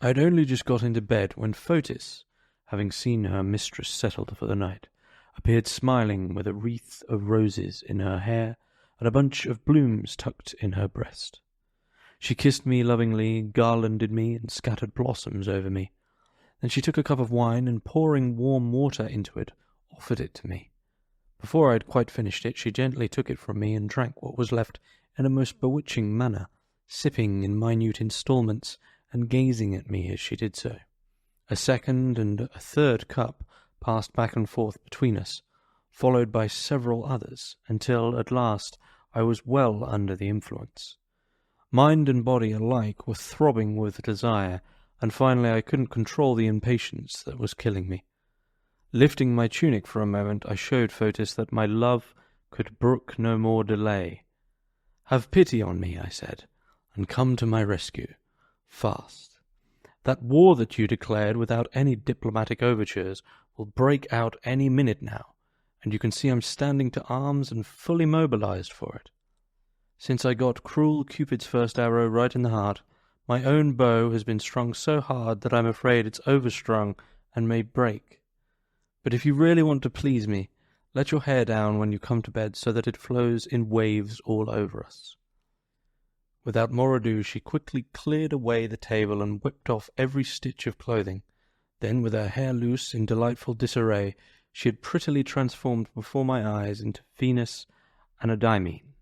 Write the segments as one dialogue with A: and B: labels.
A: I had only just got into bed when Fotis, having seen her mistress settled for the night, appeared smiling with a wreath of roses in her hair and a bunch of blooms tucked in her breast. She kissed me lovingly, garlanded me, and scattered blossoms over me. Then she took a cup of wine and, pouring warm water into it, offered it to me. Before I had quite finished it, she gently took it from me and drank what was left in a most bewitching manner, sipping in minute instalments and gazing at me as she did so. A second and a third cup passed back and forth between us, followed by several others, until at last I was well under the influence. Mind and body alike were throbbing with desire, and finally I couldn't control the impatience that was killing me. Lifting my tunic for a moment, I showed Fotis that my love could brook no more delay. "Have pity on me," I said, "and come to my rescue. Fast. That war that you declared without any diplomatic overtures will break out any minute now, and you can see I'm standing to arms and fully mobilized for it. Since I got cruel Cupid's first arrow right in the heart, my own bow has been strung so hard that I'm afraid it's overstrung and may break. But if you really want to please me, let your hair down when you come to bed so that it flows in waves all over us." Without more ado, she quickly cleared away the table and whipped off every stitch of clothing. Then, with her hair loose in delightful disarray, she had prettily transformed before my eyes into Venus Anadyomene,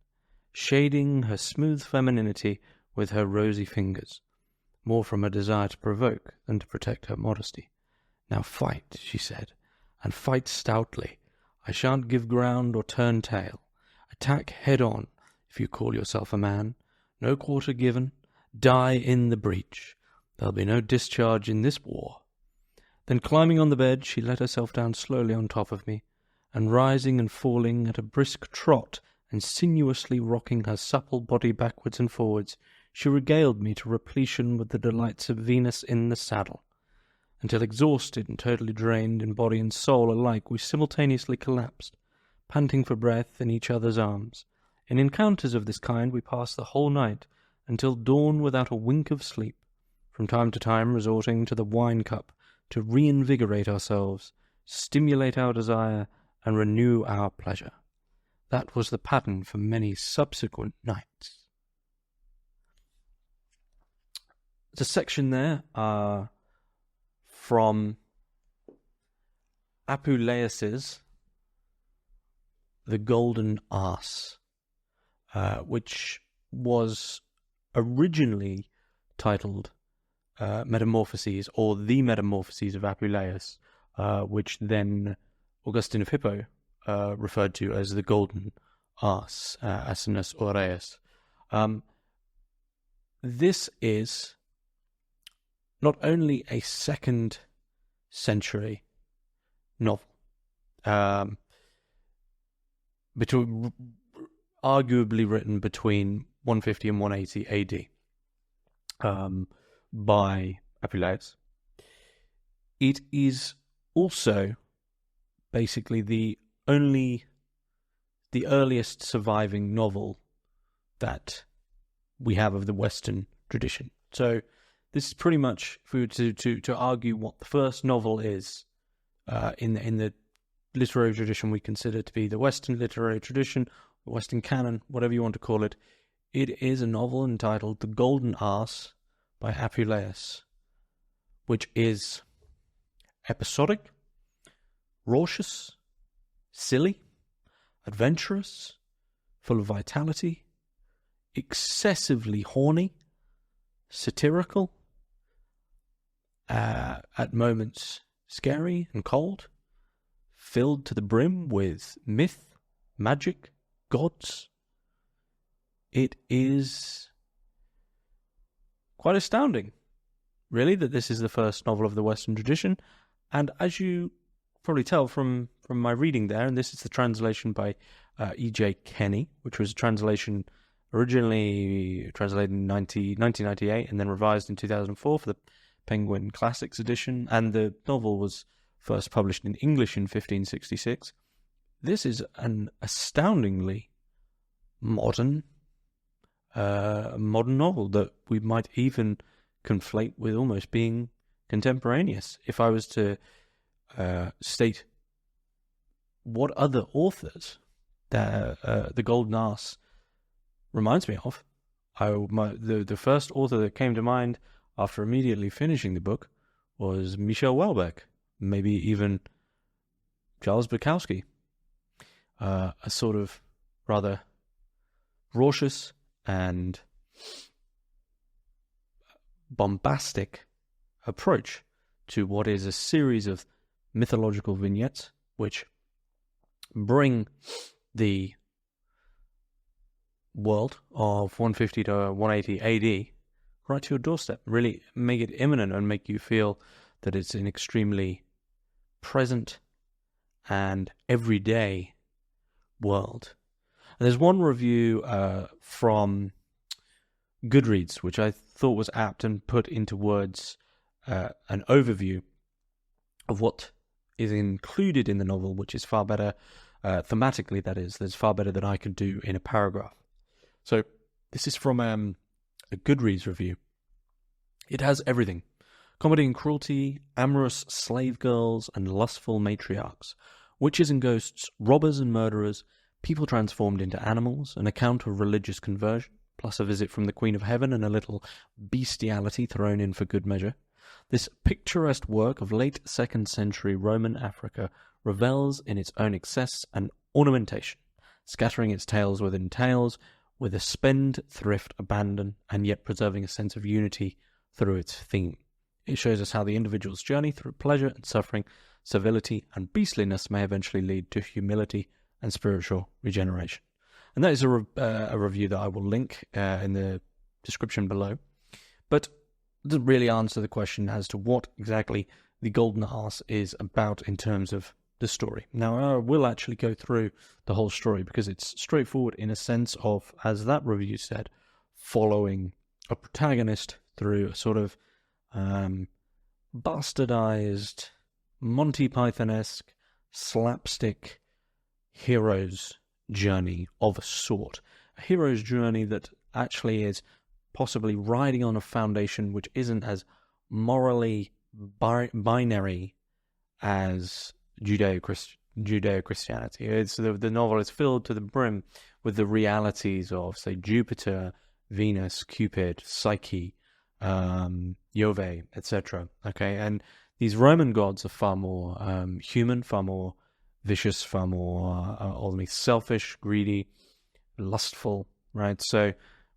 A: shading her smooth femininity with her rosy fingers, more from a desire to provoke than to protect her modesty. "Now fight," she said, "and fight stoutly. I shan't give ground or turn tail. Attack head-on, if you call yourself a man. No quarter given. Die in the breach. There'll be no discharge in this war." Then, climbing on the bed, she let herself down slowly on top of me, and rising and falling at a brisk trot and sinuously rocking her supple body backwards and forwards, she regaled me to repletion with the delights of Venus in the saddle, until exhausted and totally drained in body and soul alike, we simultaneously collapsed, panting for breath in each other's arms. In encounters of this kind we passed the whole night, until dawn without a wink of sleep, from time to time resorting to the wine-cup to reinvigorate ourselves, stimulate our desire, and renew our pleasure. That was the pattern for many subsequent nights. There's a section there from Apuleius's The Golden Arse, which was originally titled Metamorphoses, or The Metamorphoses of Apuleius, which then Augustine of Hippo referred to as the Golden Arse, Asinus Aureus. This is not only a 2nd century novel, arguably written between 150 and 180 AD by Apuleius. It is also basically the earliest surviving novel that we have of the Western tradition. So this is pretty much, if we were to argue what the first novel is in the literary tradition we consider to be the Western literary tradition, the Western canon, whatever you want to call it, it is a novel entitled The Golden Arse by Apuleius, which is episodic, raucous, silly, adventurous, full of vitality, excessively horny, satirical, at moments scary and cold, filled to the brim with myth, magic, gods. It is quite astounding, really, that this is the first novel of the Western tradition. And as you probably tell from my reading there, and this is the translation by E.J. Kenny, which was a translation originally translated in 1998 and then revised in 2004 for the Penguin Classics edition, and the novel was first published in English in 1566. This is an astoundingly modern novel that we might even conflate with almost being contemporaneous. If I was to state what other authors that the Golden Ass reminds me of, the first author that came to mind after immediately finishing the book was Michel Houellebecq, maybe even Charles Bukowski. A sort of rather raucous and bombastic approach to what is a series of mythological vignettes which bring the world of 150 to 180 AD right to your doorstep, really make it imminent and make you feel that it's an extremely present and everyday world. And there's one review from Goodreads which I thought was apt and put into words an overview of what is included in the novel, which is far better thematically, that is, that's far better than I could do in a paragraph. So this is from a Goodreads review. It has everything: comedy and cruelty, amorous slave girls and lustful matriarchs, witches and ghosts, robbers and murderers, people transformed into animals, an account of religious conversion, plus a visit from the Queen of Heaven and a little bestiality thrown in for good measure. This picturesque work of late 2nd century Roman Africa revels in its own excess and ornamentation, scattering its tales within tales with a spendthrift abandon and yet preserving a sense of unity through its theme. It shows us how the individual's journey through pleasure and suffering, civility and beastliness may eventually lead to humility and spiritual regeneration. And that is a review that I will link in the description below. But it doesn't really answer the question as to what exactly the Golden Ass is about in terms of the story. Now, I will actually go through the whole story because it's straightforward in a sense of, as that review said, following a protagonist through a sort of bastardized, Monty Python-esque, slapstick hero's journey of a sort. A hero's journey that actually is possibly riding on a foundation which isn't as morally binary as Judeo-Christianity. It's the novel is filled to the brim with the realities of, say, Jupiter, Venus, Cupid, Psyche, Jove, etc. Okay, and these Roman gods are far more human, far more vicious, far more ultimately selfish, greedy, lustful, right? So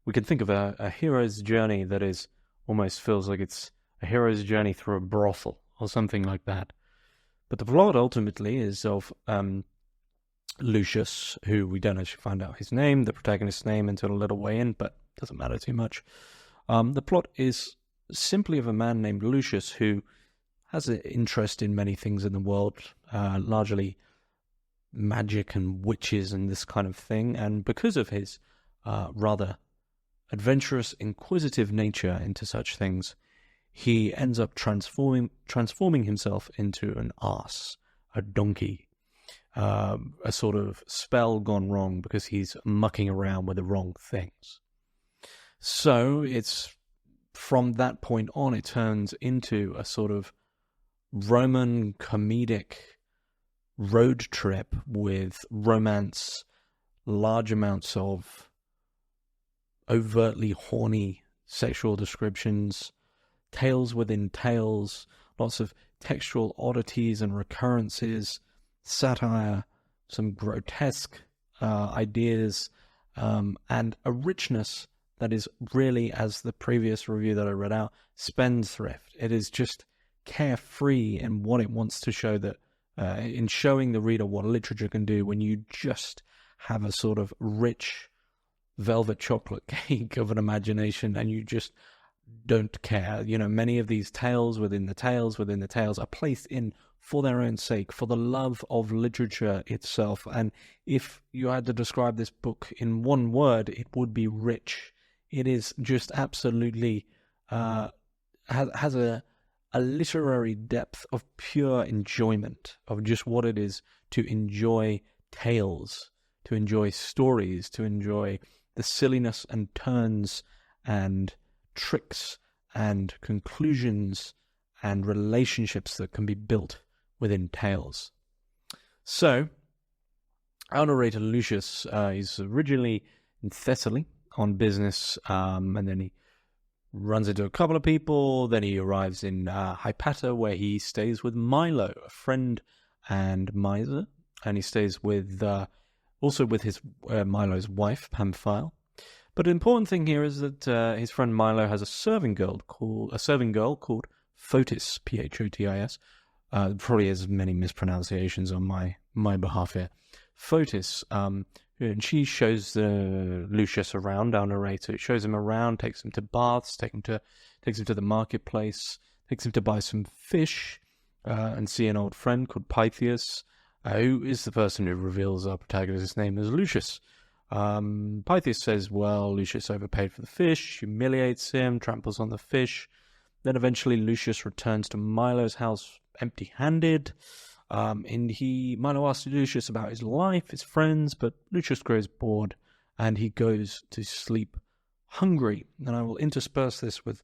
A: we can think of a hero's journey that is almost feels like it's a hero's journey through a brothel or something like that. But the plot ultimately is of Lucius, who we don't actually find out his name, the protagonist's name, until a little way in, but doesn't matter too much. The plot is simply of a man named Lucius who has an interest in many things in the world, largely magic and witches and this kind of thing, and because of his rather adventurous, inquisitive nature into such things, he ends up transforming himself into an ass, a donkey, a sort of spell gone wrong because he's mucking around with the wrong things. So it's from that point on, it turns into a sort of Roman comedic road trip with romance, large amounts of overtly horny sexual descriptions, tales within tales, lots of textual oddities and recurrences, satire, some grotesque ideas, and a richness that is really, as the previous review that I read out, spendthrift. It is just carefree in what it wants to show, that in showing the reader what literature can do when you just have a sort of rich velvet chocolate cake of an imagination and you just don't care. You know, many of these tales within the tales within the tales are placed in for their own sake, for the love of literature itself. And if you had to describe this book in one word, it would be rich. It is just absolutely has a literary depth of pure enjoyment of just what it is to enjoy tales, to enjoy stories, to enjoy the silliness and turns and tricks and conclusions and relationships that can be built within tales. So, our narrator Lucius is originally in Thessaly on business, and then he runs into a couple of people. Then he arrives in Hypata, where he stays with Milo, a friend and miser, and he stays with also with his Milo's wife, Pamphile. But the important thing here is that his friend Milo has a serving girl called Photis, Photis. Probably has many mispronunciations on my behalf here. Photis, and she shows Lucius around, our narrator. It shows him around, takes him to baths, takes him to the marketplace, takes him to buy some fish, and see an old friend called Pythias, who is the person who reveals our protagonist's name as Lucius. Pythias says, well, Lucius overpaid for the fish, humiliates him, tramples on the fish. Then eventually Lucius returns to Milo's house empty-handed. Milo asks Lucius about his life, his friends, but Lucius grows bored and he goes to sleep hungry. And I will intersperse this with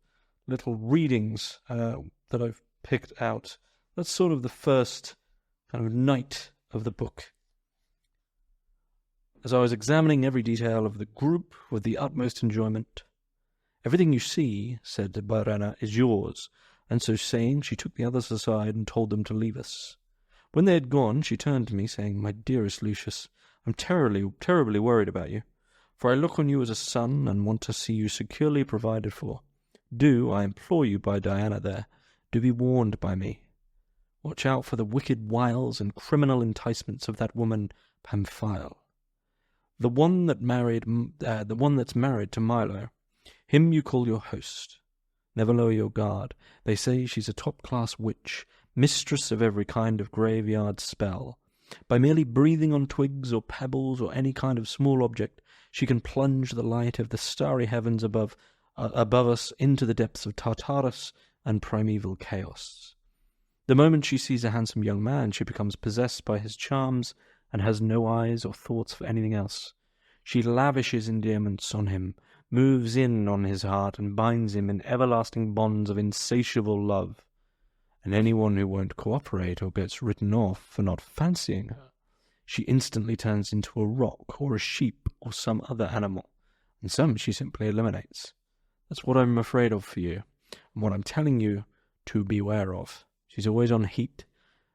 A: little readings that I've picked out. That's sort of the first kind of night of the book. As I was examining every detail of the group with the utmost enjoyment, everything you see, said Byrrhena, is yours. And so saying, she took the others aside and told them to leave us. When they had gone, she turned to me, saying, my dearest Lucius, I'm terribly worried about you, for I look on you as a son and want to see you securely provided for. Do, I implore you by Diana there, do be warned by me. Watch out for the wicked wiles and criminal enticements of that woman Pamphile, the one that's married to Milo. Him you call your host. Never lower your guard. They say she's a top-class witch, mistress of every kind of graveyard spell. By merely breathing on twigs or pebbles or any kind of small object, she can plunge the light of the starry heavens above us into the depths of Tartarus and primeval chaos. The moment she sees a handsome young man, she becomes possessed by his charms and has no eyes or thoughts for anything else. She lavishes endearments on him, moves in on his heart, and binds him in everlasting bonds of insatiable love. And anyone who won't cooperate or gets written off for not fancying her, she instantly turns into a rock or a sheep or some other animal, and some she simply eliminates. That's what I'm afraid of for you, and what I'm telling you to beware of. She's always on heat,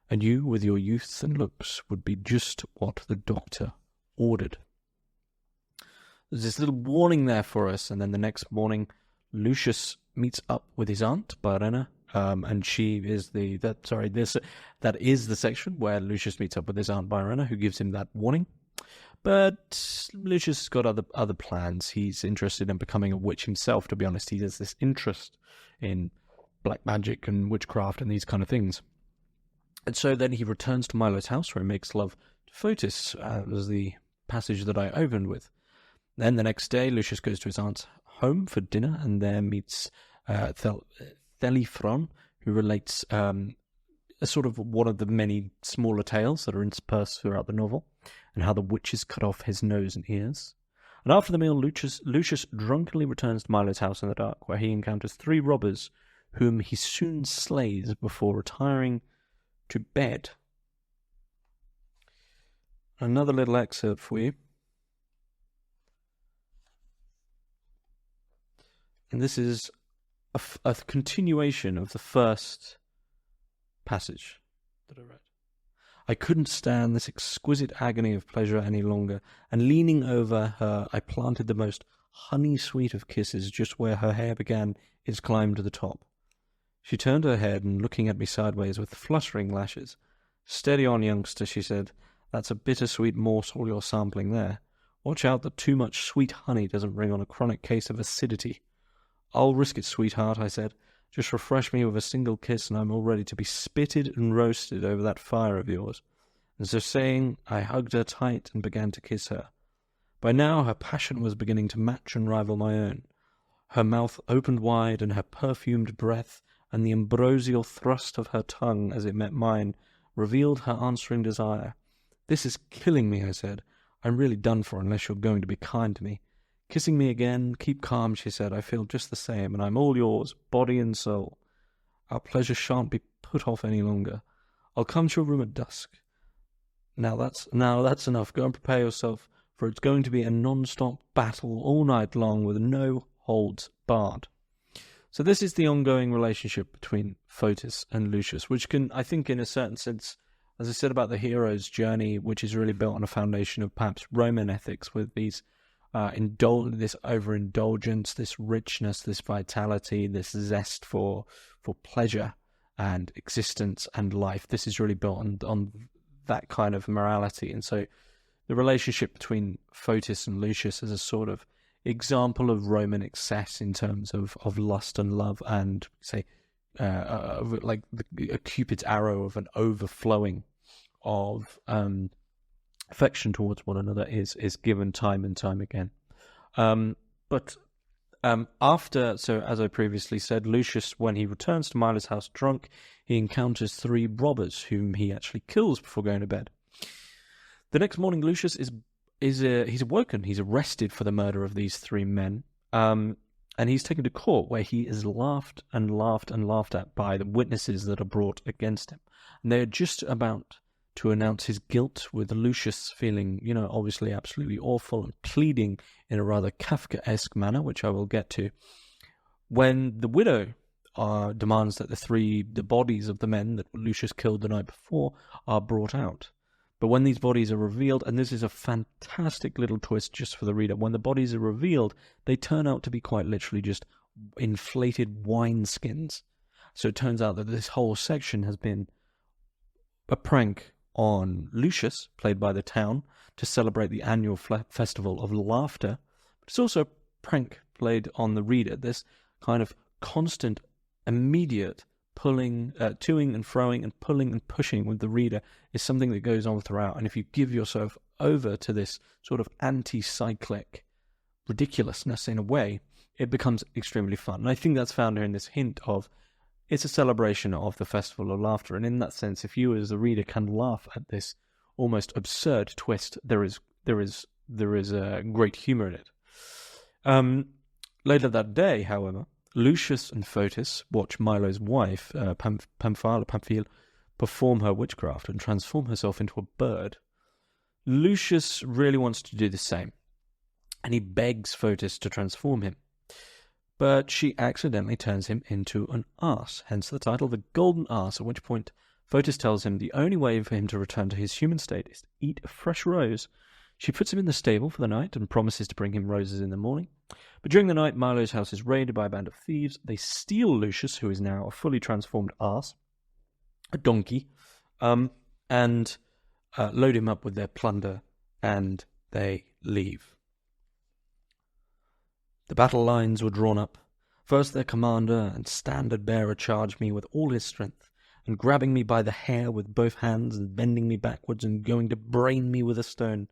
A: and you, with your youth and looks, would be just what the doctor ordered. There's this little warning there for us, and then the next morning, Lucius meets up with his aunt, Byrrhena, and she is that is the section where Lucius meets up with his aunt Byrrhena, who gives him that warning. But Lucius has got other plans. He's interested in becoming a witch himself, to be honest. He has this interest in black magic and witchcraft and these kind of things. And so then he returns to Milo's house, where he makes love to Photis, as the passage that I opened with. Then the next day, Lucius goes to his aunt's home for dinner, and there meets Thelyphron, who relates a sort of one of the many smaller tales that are interspersed throughout the novel, and how the witches cut off his nose and ears. And after the meal, Lucius drunkenly returns to Milo's house in the dark, where he encounters 3 robbers, whom he soon slays before retiring to bed. Another little excerpt for you. And this is a continuation of the first passage that I read. I couldn't stand this exquisite agony of pleasure any longer, and leaning over her, I planted the most honey-sweet of kisses just where her hair began its climb to the top. She turned her head and, looking at me sideways with fluttering lashes, "Steady on, youngster," she said. "That's a bittersweet morsel you're sampling there. Watch out that too much sweet honey doesn't bring on a chronic case of acidity." "I'll risk it, sweetheart," I said. "Just refresh me with a single kiss and I'm all ready to be spitted and roasted over that fire of yours." And so saying, I hugged her tight and began to kiss her. By now her passion was beginning to match and rival my own. Her mouth opened wide, and her perfumed breath and the ambrosial thrust of her tongue as it met mine revealed her answering desire. "This is killing me," I said. "I'm really done for unless you're going to be kind to me. Kissing me again. Keep calm, she said. I feel just the same, and I'm all yours, body and soul. Our pleasure shan't be put off any longer. I'll come to your room at dusk. Now that's enough. Go and prepare yourself, for it's going to be a non-stop battle all night long with no holds barred. So this is the ongoing relationship between Fotis and Lucius, which can, I think, in a certain sense, as I said about the hero's journey, which is really built on a foundation of perhaps Roman ethics with these this overindulgence, this richness, this vitality, this zest for pleasure and existence and life. This is really built on that kind of morality. And so the relationship between Fotis and Lucius is a sort of example of Roman excess in terms of lust and love, and say like a Cupid's arrow of an overflowing of affection towards one another is given time and time again. After, so as I previously said, Lucius, when he returns to Milo's house drunk, he encounters 3 robbers whom he actually kills before going to bed. The next morning, Lucius he's awoken. He's arrested for the murder of these 3 men, and he's taken to court, where he is laughed at by the witnesses that are brought against him. And they're just about to announce his guilt, with Lucius feeling, obviously absolutely awful and pleading in a rather Kafkaesque manner, which I will get to, when the widow demands that the bodies of the men that Lucius killed the night before are brought out. But when these bodies are revealed, and this is a fantastic little twist just for the reader, when the bodies are revealed, they turn out to be quite literally just inflated wineskins. So it turns out that this whole section has been a prank on Lucius, played by the town, to celebrate the annual festival of laughter. But it's also a prank played on the reader. This kind of constant, immediate pulling, toing and froing and pulling and pushing with the reader is something that goes on throughout. And if you give yourself over to this sort of anti-cyclic ridiculousness in a way, it becomes extremely fun. And I think that's found here in this hint of it's a celebration of the Festival of Laughter. And in that sense, if you as the reader can laugh at this almost absurd twist, there is a great humour in it. Later that day, however, Lucius and Fotis watch Milo's wife, Pamphile, perform her witchcraft and transform herself into a bird. Lucius really wants to do the same, and he begs Fotis to transform him. But she accidentally turns him into an arse, hence the title, The Golden Arse, at which point Fotis tells him the only way for him to return to his human state is to eat a fresh rose. She puts him in the stable for the night and promises to bring him roses in the morning. But during the night, Milo's house is raided by a band of thieves. They steal Lucius, who is now a fully transformed arse, a donkey, and load him up with their plunder, and they leave. The battle lines were drawn up. First their commander and standard-bearer charged me with all his strength, and grabbing me by the hair with both hands and bending me backwards and going to brain me with a stone.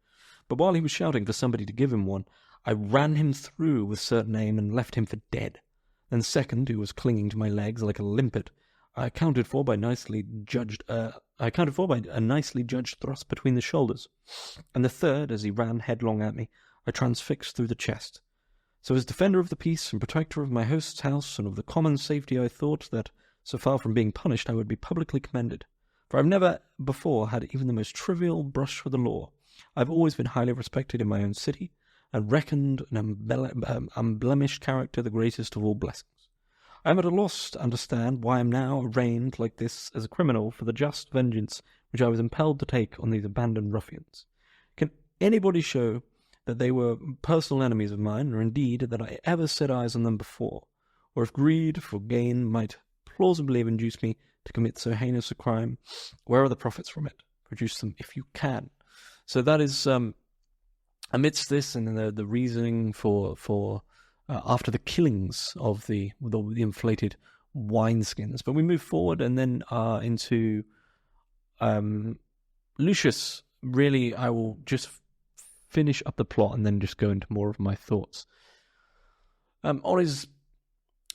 A: But while he was shouting for somebody to give him one, I ran him through with certain aim and left him for dead. Then second, who was clinging to my legs like a limpet, I accounted for by a nicely judged thrust between the shoulders. And the third, as he ran headlong at me, I transfixed through the chest. So as defender of the peace and protector of my host's house and of the common safety, I thought that, so far from being punished, I would be publicly commended. For I've never before had even the most trivial brush with the law. I've always been highly respected in my own city, and reckoned an unblemished character the greatest of all blessings. I am at a loss to understand why I am now arraigned like this as a criminal for the just vengeance which I was impelled to take on these abandoned ruffians. Can anybody show that they were personal enemies of mine, or indeed that I ever set eyes on them before, or if greed for gain might plausibly have induced me to commit so heinous a crime, where are the profits from it? Produce them if you can. So that is amidst this and the reasoning for after the killings of the inflated wineskins. But we move forward and then into Lucius. Really, I will just finish up the plot and then just go into more of my thoughts. On his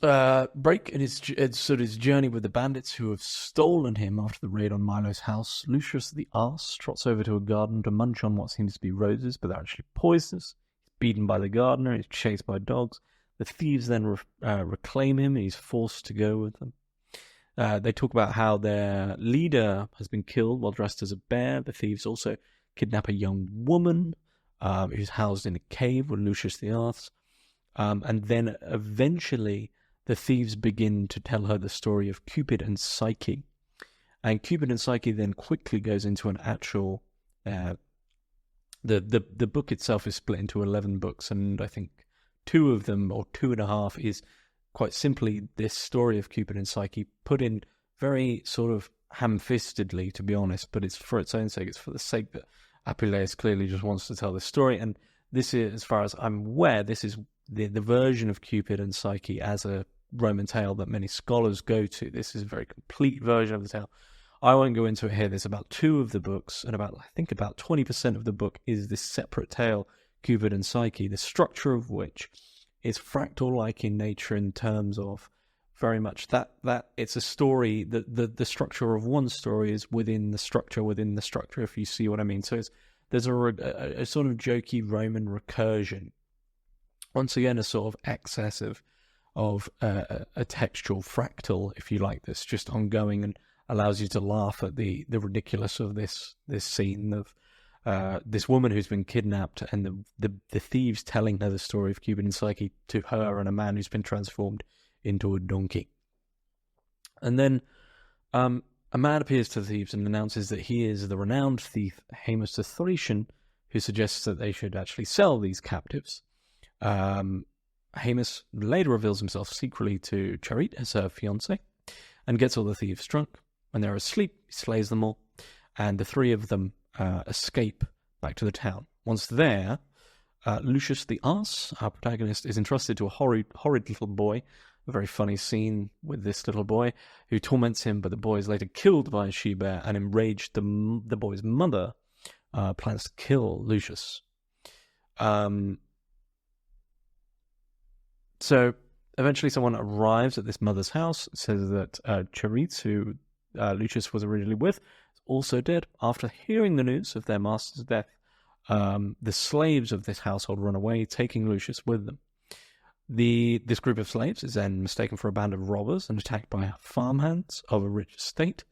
A: break in his journey with the bandits who have stolen him after the raid on Milo's house, Lucius the arse trots over to a garden to munch on what seems to be roses, but they're actually poisonous. He's beaten by the gardener. He's chased by dogs. The thieves then reclaim him, and he's forced to go with them. They talk about how their leader has been killed while dressed as a bear. The thieves also kidnap a young woman who's housed in a cave with Lucius the Ass. And then eventually the thieves begin to tell her the story of Cupid and Psyche. And Cupid and Psyche then quickly goes into an actual... The book itself is split into 11 books, and I think 2 of them, or 2.5, is quite simply this story of Cupid and Psyche, put in very sort of ham-fistedly, to be honest, but it's for its own sake. It's for the sake that Apuleius clearly just wants to tell this story, and this is, as far as I'm aware, this is the version of Cupid and Psyche as a Roman tale that many scholars go to. This is a very complete version of the tale. I won't go into it here. There's about 2 of the books, and I think about 20% of the book is this separate tale, Cupid and Psyche, the structure of which is fractal-like in nature, in terms of very much that it's a story, that the structure of one story is within the structure, if you see what I mean. So there's a sort of jokey Roman recursion. Once again, a sort of excess of a textual fractal, if you like, that's just ongoing and allows you to laugh at the ridiculous of this scene of this woman who's been kidnapped, and the thieves telling her the story of Cupid and Psyche to her and a man who's been transformed into a donkey. And then a man appears to the thieves and announces that he is the renowned thief Hermitix the Thracian, who suggests that they should actually sell these captives. Hermitix later reveals himself secretly to Charit as her fiancée and gets all the thieves drunk. When they're asleep, he slays them all, and the 3 of them escape back to the town. Once there, Lucius the Ass, our protagonist, is entrusted to a horrid little boy. A very funny scene with this little boy who torments him, but the boy is later killed by a she-bear, and enraged, the boy's mother plans to kill Lucius. So eventually someone arrives at this mother's house, says that Charit, who Lucius was originally with, is also dead. After hearing the news of their master's death, the slaves of this household run away, taking Lucius with them. This group of slaves is then mistaken for a band of robbers and attacked by farmhands of a rich estate.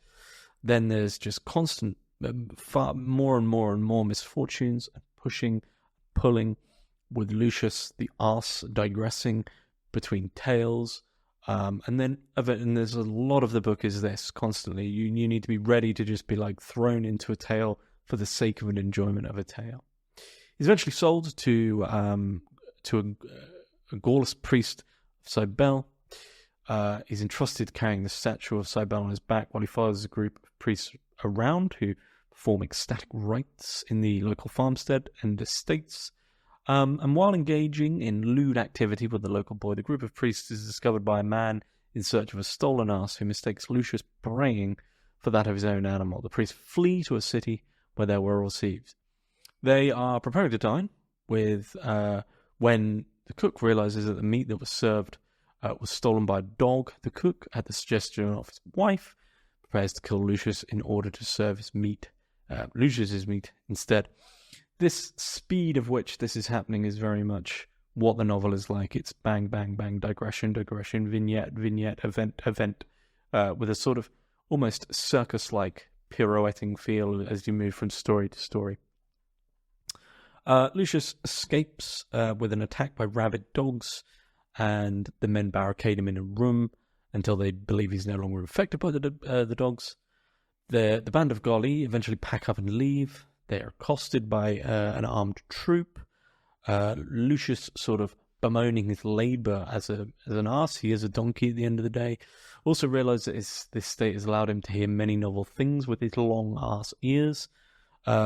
A: Then there's just constant, more and more misfortunes, pushing, pulling, with Lucius the Ass digressing between tales. And there's a lot of the book is this constantly. You need to be ready to just be like thrown into a tale for the sake of an enjoyment of a tale. He's eventually sold to a Gaulish priest of Cybele. He's entrusted carrying the statue of Cybele on his back while he follows a group of priests around who perform ecstatic rites in the local farmstead and estates. And while engaging in lewd activity with the local boy, the group of priests is discovered by a man in search of a stolen ass who mistakes Lucius' braying for that of his own animal. The priests flee to a city where they were received. They are preparing to dine when the cook realizes that the meat that was served was stolen by a dog. The cook, at the suggestion of his wife, prepares to kill Lucius in order to serve Lucius's meat instead. This speed of which this is happening is very much what the novel is like. It's bang, bang, bang, digression, vignette, event, with a sort of almost circus-like pirouetting feel as you move from story to story. Lucius escapes with an attack by rabid dogs, and the men barricade him in a room until they believe he's no longer affected by the dogs. The band of Galli eventually pack up and leave. They are accosted by an armed troop. Lucius sort of bemoaning his labour as an ass. He is a donkey at the end of the day. Also realised that this state has allowed him to hear many novel things with his long ass ears,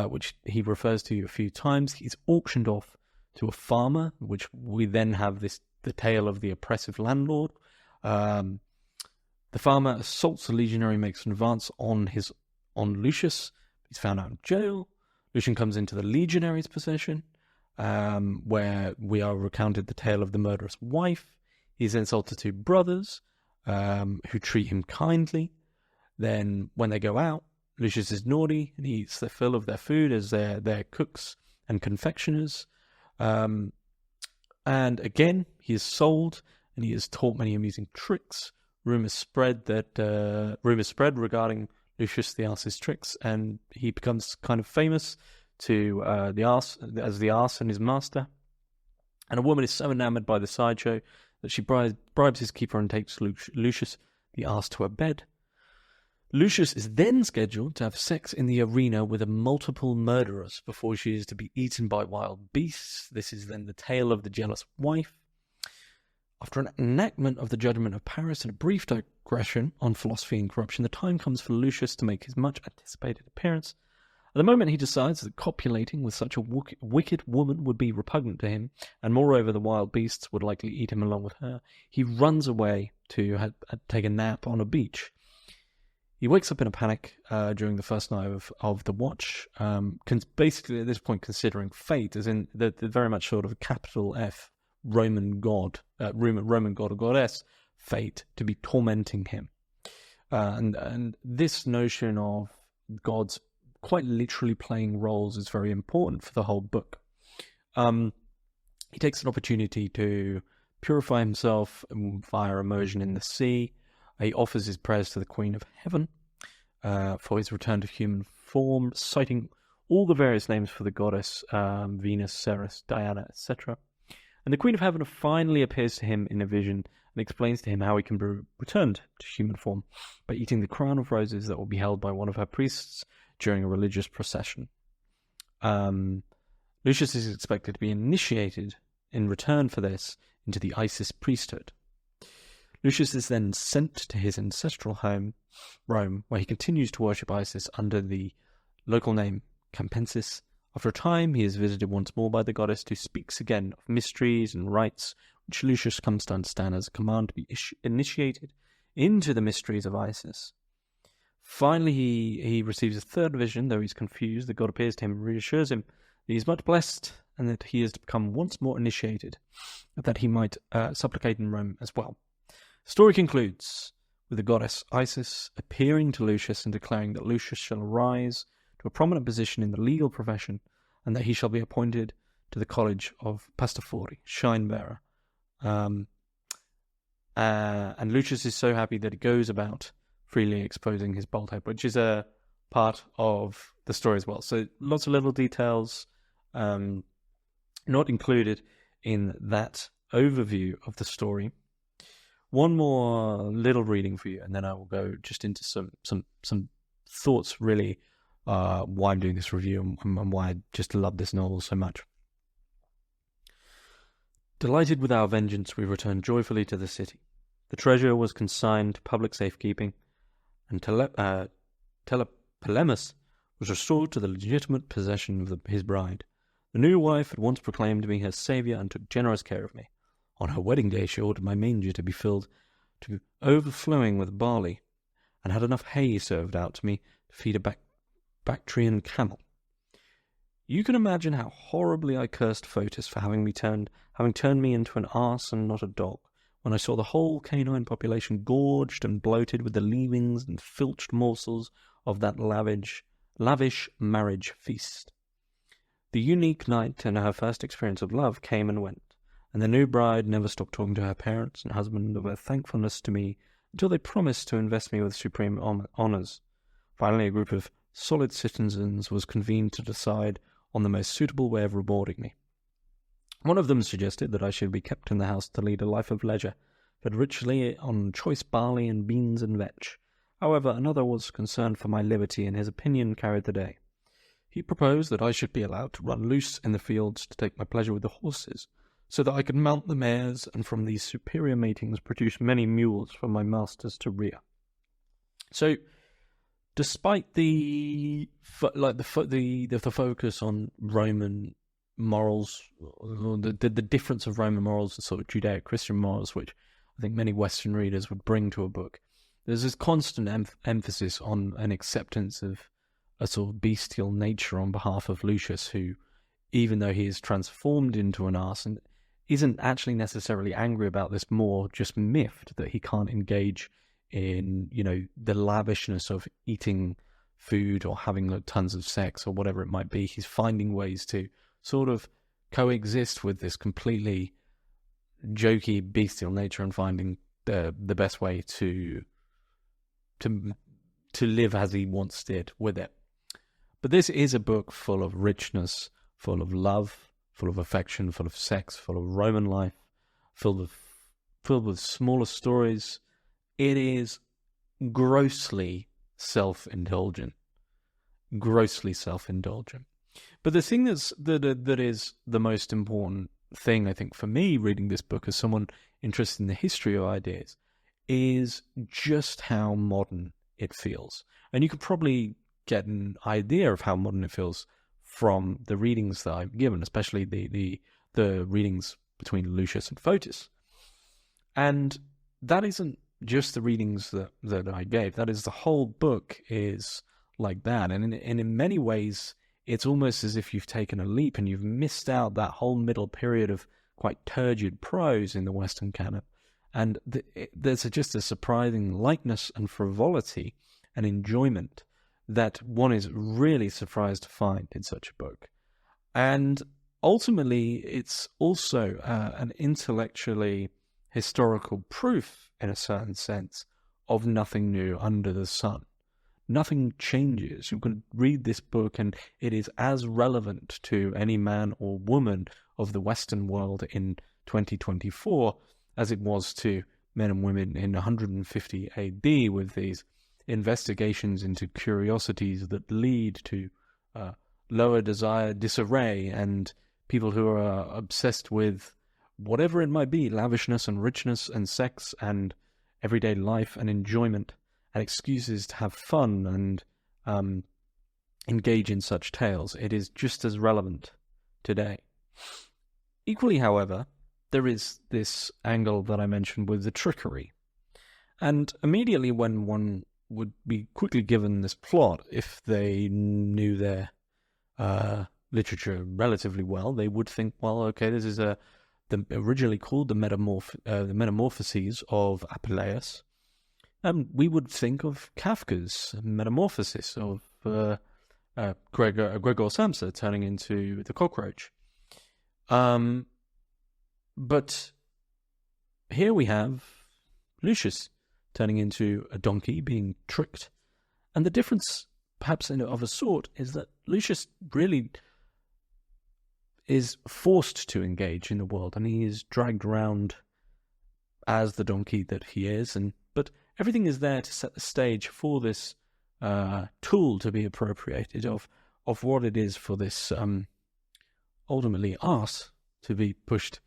A: which he refers to a few times. He's auctioned off to a farmer, which we then have the tale of the oppressive landlord. The farmer assaults a legionary, makes an advance on Lucius. He's found out in jail. Lucian comes into the legionary's possession, where we are recounted the tale of the murderous wife. He's insulted 2 brothers, who treat him kindly. Then, when they go out, Lucius is naughty and he eats their fill of their food as their cooks and confectioners. And again, he is sold, and he is taught many amusing tricks. Rumors spread regarding Lucius the Arse's tricks, and he becomes kind of famous to the Arse as the Arse and his master. And a woman is so enamored by the sideshow that she bribes his keeper and takes Lucius the Arse to her bed. Lucius is then scheduled to have sex in the arena with multiple murderers before she is to be eaten by wild beasts. This is then the tale of the jealous wife. After an enactment of the judgment of Paris and a brief digression on philosophy and corruption, the time comes for Lucius to make his much-anticipated appearance. At the moment he decides that copulating with such a wicked woman would be repugnant to him, and moreover the wild beasts would likely eat him along with her, he runs away to take a nap on a beach. He wakes up in a panic during the first night of the watch, basically at this point considering fate, as in the very much sort of a capital F Roman god or goddess, fate, to be tormenting him. And this notion of gods quite literally playing roles is very important for the whole book. He takes an opportunity to purify himself via immersion in the sea. He offers his prayers to the Queen of Heaven for his return to human form, citing all the various names for the goddess, Venus, Ceres, Diana, etc. And the Queen of Heaven finally appears to him in a vision and explains to him how he can be returned to human form by eating the crown of roses that will be held by one of her priests during a religious procession. Lucius is expected to be initiated in return for this into the Isis priesthood. Lucius is then sent to his ancestral home, Rome, where he continues to worship Isis under the local name Campensis. After a time, he is visited once more by the goddess, who speaks again of mysteries and rites, which Lucius comes to understand as a command to be initiated into the mysteries of Isis. Finally, he receives a third vision. Though he's confused, the god appears to him and reassures him that he is much blessed and that he is to become once more initiated, that he might supplicate in Rome as well. The story concludes with the goddess Isis appearing to Lucius and declaring that Lucius shall rise to a prominent position in the legal profession and that he shall be appointed to the college of Pastafori, Shinebearer. And Lucius is so happy that he goes about freely exposing his bald head, which is a part of the story as well. So lots of little details not included in that overview of the story. One more little reading for you, and then I will go just into some thoughts, really, why I'm doing this review and why I just love this novel so much. Delighted with our vengeance, we returned joyfully to the city. The treasure was consigned to public safekeeping, and Telepolemus was restored to the legitimate possession of his bride. The new wife at once proclaimed me her saviour and took generous care of me. On her wedding day, she ordered my manger to be filled to overflowing with barley, and had enough hay served out to me to feed a Bactrian camel. You can imagine how horribly I cursed Fotis for having turned me into an arse and not a dog, when I saw the whole canine population gorged and bloated with the leavings and filched morsels of that lavish marriage feast. The unique night and her first experience of love came and went, and the new bride never stopped talking to her parents and husband of her thankfulness to me until they promised to invest me with supreme honours. Finally, a group of solid citizens was convened to decide on the most suitable way of rewarding me. One of them suggested that I should be kept in the house to lead a life of leisure, fed richly on choice barley and beans and vetch. However, another was concerned for my liberty, and his opinion carried the day. He proposed that I should be allowed to run loose in the fields to take my pleasure with the horses, so that I could mount the mares, and from these superior matings produce many mules for my masters to rear. So, despite the focus on Roman morals, the difference of Roman morals and sort of Judeo-Christian morals, which I think many Western readers would bring to a book, there's this constant emphasis on an acceptance of a sort of bestial nature on behalf of Lucius, who, even though he is transformed into an arse, and isn't actually necessarily angry about this, more just miffed that he can't engage in, the lavishness of eating food or having tons of sex or whatever it might be. He's finding ways to sort of coexist with this completely jokey, bestial nature and finding the best way to live as he once did with it. But this is a book full of richness, full of love, full of affection, full of sex, full of Roman life, filled with smaller stories. It is grossly self-indulgent. Grossly self-indulgent. But the thing that is the most important thing, I think, for me reading this book as someone interested in the history of ideas is just how modern it feels. And you could probably get an idea of how modern it feels from the readings that I've given, especially the readings between Lucius and Photis. And that isn't just the readings that I gave. That is, the whole book is like that. And in many ways, it's almost as if you've taken a leap and you've missed out that whole middle period of quite turgid prose in the Western canon. And there's just a surprising lightness and frivolity and enjoyment that one is really surprised to find in such a book. And ultimately, it's also an intellectually historical proof, in a certain sense, of nothing new under the sun. Nothing changes. You can read this book and it is as relevant to any man or woman of the Western world in 2024 as it was to men and women in 150 AD, with these investigations into curiosities that lead to lower desire, disarray, and people who are obsessed with whatever it might be, lavishness and richness and sex and everyday life and enjoyment and excuses to have fun and engage in such tales. It is just as relevant today. Equally, however, there is this angle that I mentioned with the trickery. And immediately when one would be quickly given this plot, if they knew their literature relatively well, they would think, well, okay, this is originally called the Metamorphoses of Apuleius. We would think of Kafka's Metamorphosis of Gregor Samsa turning into the cockroach. But here we have Lucius turning into a donkey, being tricked. And the difference, perhaps of a sort, is that Lucius really is forced to engage in the world, and he is dragged around as the donkey that he is. But everything is there to set the stage for this tool to be appropriated of what it is for this ultimately art to be pushed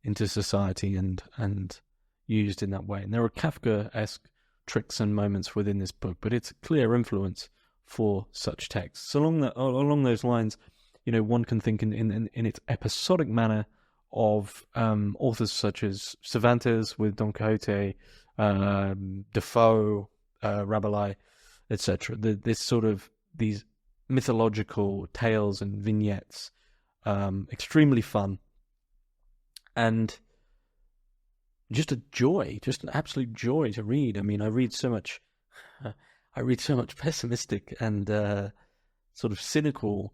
A: into society and used in that way. And there are Kafka-esque tricks and moments within this book, but it's a clear influence for such texts. So along those lines, one can think in its episodic manner of authors such as Cervantes with Don Quixote, Defoe, Rabelais, etc. These mythological tales and vignettes, extremely fun, and just an absolute joy to read. I mean, I read so much pessimistic and sort of cynical,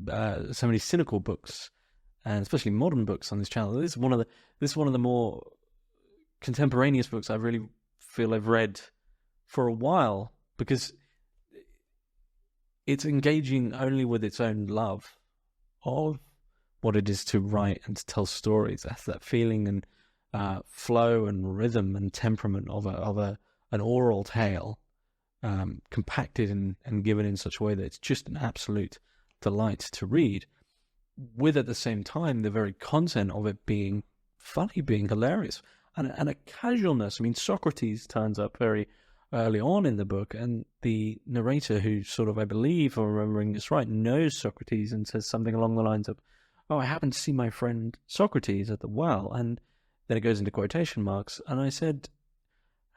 A: so many cynical books, and especially modern books on this channel. This is one of the more contemporaneous books I really feel I've read for a while, because it's engaging only with its own love of what it is to write and to tell stories. That's that feeling and flow and rhythm and temperament of an oral tale, compacted and given in such a way that it's just an absolute delight to read, with at the same time the very content of it being funny, being hilarious, and a casualness. I mean, Socrates turns up very early on in the book, and the narrator, who sort of, I believe, if I'm remembering this right, knows Socrates and says something along the lines of, "Oh, I happened to see my friend Socrates at the well," and then it goes into quotation marks, and I said,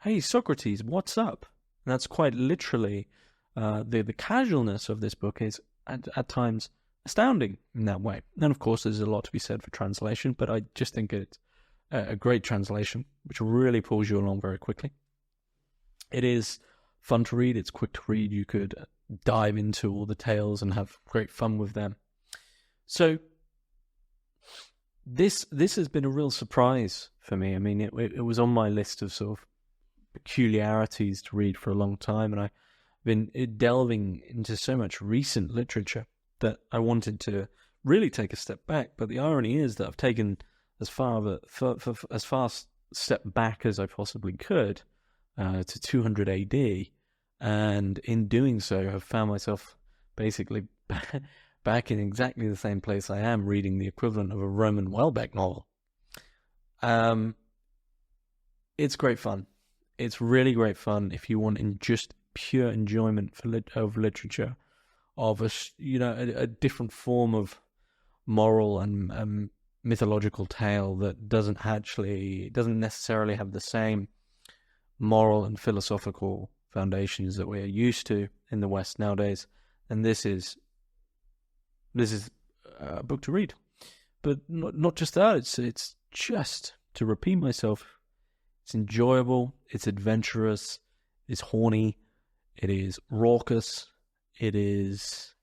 A: "Hey, Socrates, what's up?" And that's quite literally the casualness of this book is at times astounding in that way. And of course, there's a lot to be said for translation, but I just think it's a great translation, which really pulls you along very quickly. It is fun to read. It's quick to read. You could dive into all the tales and have great fun with them. So This has been a real surprise for me. I mean, it was on my list of sort of peculiarities to read for a long time, and I've been delving into so much recent literature that I wanted to really take a step back. But the irony is that I've taken as far of as far step back as I possibly could to 200 AD, and in doing so, have found myself basically back in exactly the same place I am, reading the equivalent of a Roman Welbeck novel. It's great fun. It's really great fun if you want in just pure enjoyment of literature, of a different form of moral and mythological tale that doesn't necessarily have the same moral and philosophical foundations that we're used to in the West nowadays. And this is a book to read. But not just that, it's just, to repeat myself, it's enjoyable, it's adventurous, it's horny, it is raucous, it is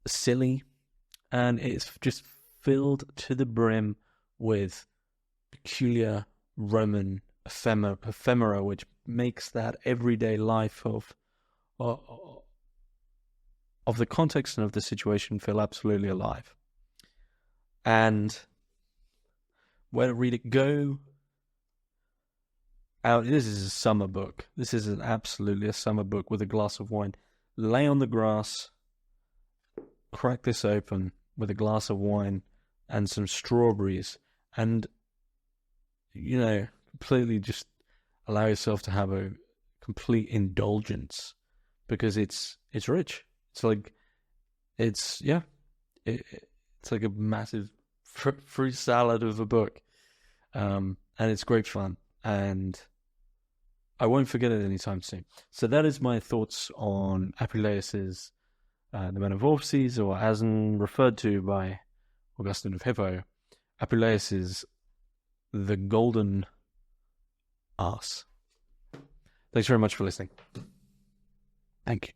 A: silly, and it's just filled to the brim with peculiar Roman ephemera, which makes that everyday life of the context and of the situation feel absolutely alive. And where to read it? Go out. This is a summer book. This is absolutely a summer book with a glass of wine. Lay on the grass, crack this open with a glass of wine and some strawberries, and completely just allow yourself to have a complete indulgence, because it's rich. It's like it's like a massive fruit salad of a book, and it's great fun, and I won't forget it anytime soon. So that is my thoughts on Apuleius's The Metamorphoses, or as referred to by Augustine of Hippo, Apuleius's The Golden Arse. Thanks very much for listening. Thank you.